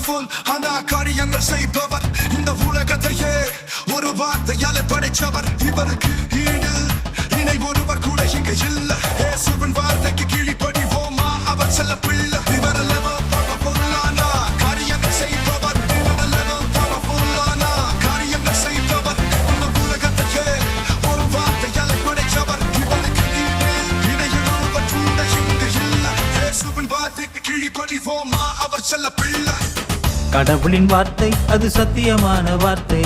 Powerful ஆனா காரியங்கள் செய்பவர் இந்த உலகத்தையே ஒரு வார்த்தையால படைச்சவர் இவருக்கு ஈடு இணை ஒருவர் கூட இங்கு இல்ல இயேசுவின் வார்த்தைக்கு கீழ்ப்படிவோமா அவர் செல்ல பிள்ளை இவர் லெவல் பவர்ஃபுல் ஆனா காரியங்கள் செய்பவர் இவர் லெவல் பவர்ஃபுல் ஆனா காரியங்கள் செய்பவர் இந்த உலகத்தையே ஒரு வார்த்தையால படைச்சவர் இவருக்கு ஈடு இணை ஒருவர் கூட இங்கு இல்ல இயேசுவின் வார்த்தைக்கு கீழ்ப்படிவோமா அவர் செல்ல பிள்ளை. கடவுளின் வார்த்தை அது சத்தியமான வார்த்தை.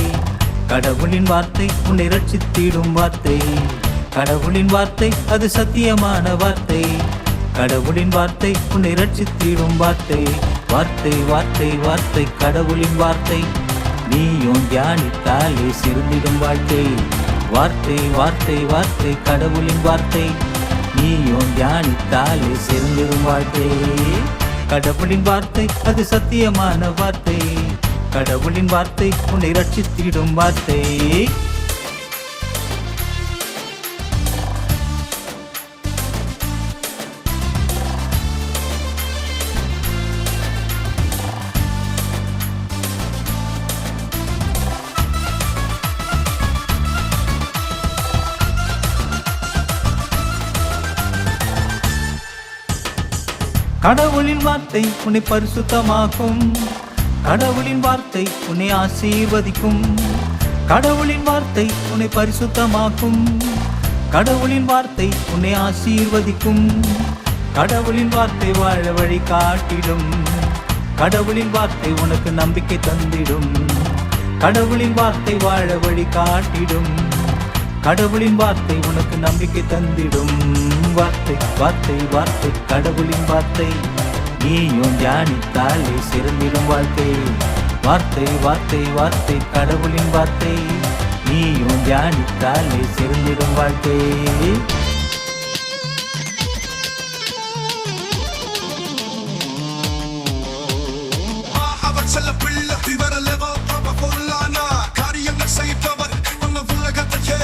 கடவுளின் வார்த்தை உன்னை ரட்சித்திடும் வார்த்தை. கடவுளின் வார்த்தை அது சத்தியமான வார்த்தை. கடவுளின் வார்த்தை உன்னை ரட்சித்திடும் வார்த்தை. வார்த்தை வார்த்தை வார்த்தை கடவுளின் வார்த்தை நீயும் தியானித்தாலே சிறந்திடும் வாழ்க்கை. வார்த்தை வார்த்தை வார்த்தை கடவுளின் வார்த்தை நீயும் தியானித்தாலே சிறந்திடும் வாழ்க்கை. கடவுளின் வார்த்தை அது சத்தியமான வார்த்தை. கடவுளின் வார்த்தை உன்னை ரட்சித்திடும் வார்த்தை. கடவுளின் வார்த்தை உன்னை பரிசுத்தமாக்கும். கடவுளின் வார்த்தை உன்னை ஆசீர்வதிக்கும். கடவுளின் வார்த்தை உன்னை பரிசுத்தமாக்கும். கடவுளின் வார்த்தை உன்னை ஆசீர்வதிக்கும். கடவுளின் வார்த்தை வாழ வழி காட்டிடும். கடவுளின் வார்த்தை உனக்கு நம்பிக்கை தந்திடும். கடவுளின் வார்த்தை வாழ வழி காட்டிடும். கடவுளின் வார்த்தை உனக்கு நம்பிக்கை தந்திடும். வார்த்தை வார்த்தை வார்த்தை கடவுளின் வார்த்தை நீயும் தியானித்தாலே சிறந்திடும் வாழ்க்கை. வார்த்தை வார்த்தை வார்த்தை கடவுளின் வார்த்தை நீயும் தியானித்தாலே சிறந்திடும் வாழ்க்கை. அவர் செல்ல பிள்ளை இவர் லெவல் பவர்ஃபுல் ஆனா காரியங்கள் செய்பவர் இந்த உலகத்தையே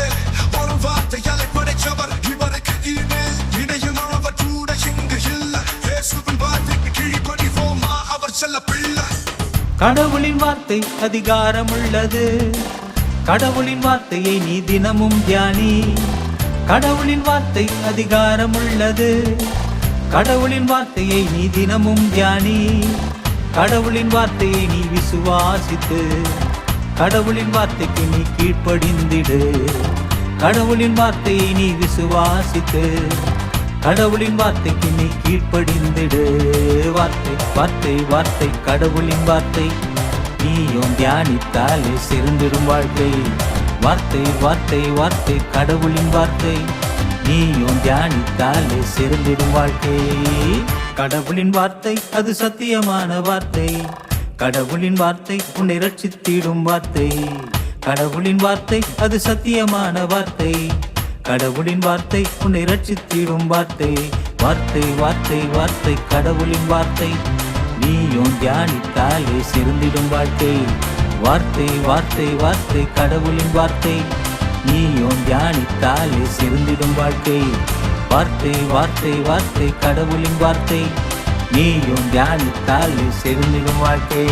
ஒரு வார்த்தையால படைச்சவர் இவருக்கு ஈடு இணையும் அவர் கூட இங்கு இல்ல இயேசுவின் வார்த்தைக்கு கீழ்ப்படிவோமா அவர் செல்ல பிள்ளை. கடவுளின் வார்த்தை அதிகாரம் உள்ளது. கடவுளின் வார்த்தையை நீ தினமும் தியானி. கடவுளின் வார்த்தை அதிகாரம் உள்ளது. கடவுளின் வார்த்தையை நீ தினமும் தியானி. கடவுளின் வார்த்தையை நீ விசுவாசித்து கடவுளின் வார்த்தைக்கு நீ கீழ்ப்படிந்திடு. கடவுளின் வார்த்தையை நீ விசுவாசித்து கடவுளின் வார்த்தைக்கு நீ கீழ்ப்படிந்திடு. வார்த்தை வார்த்தை வார்த்தை கடவுளின் வார்த்தை நீயும் தியானித்தாலே சிறந்திடும் வாழ்க்கை. வார்த்தை வார்த்தை வார்த்தை கடவுளின் வார்த்தை நீயும் தியானித்தாலே சிறந்திடும் வாழ்க்கை. கடவுளின் வார்த்தை அது சத்தியமான வார்த்தை. கடவுளின் வார்த்தை உன்னை ரட்சித்திடும் வார்த்தை. கடவுளின் வார்த்தை அது சத்தியமான வார்த்தை. கடவுளின் வார்த்தை உன்னை ரட்சித்திடும் வார்த்தை. வார்த்தை வார்த்தை வார்த்தை கடவுளின் வார்த்தை நீயும் தியானித்தாலே சிறந்திடும் வாழ்க்கை. வார்த்தை வார்த்தை வார்த்தை கடவுளின் வார்த்தை நீயும் தியானித்தாலே சிறந்திடும் வாழ்க்கை. வார்த்தை வார்த்தை வார்த்தை கடவுளின் வார்த்தை நீயும் தியானித்தாலே சிறந்திடும் வாழ்க்கை.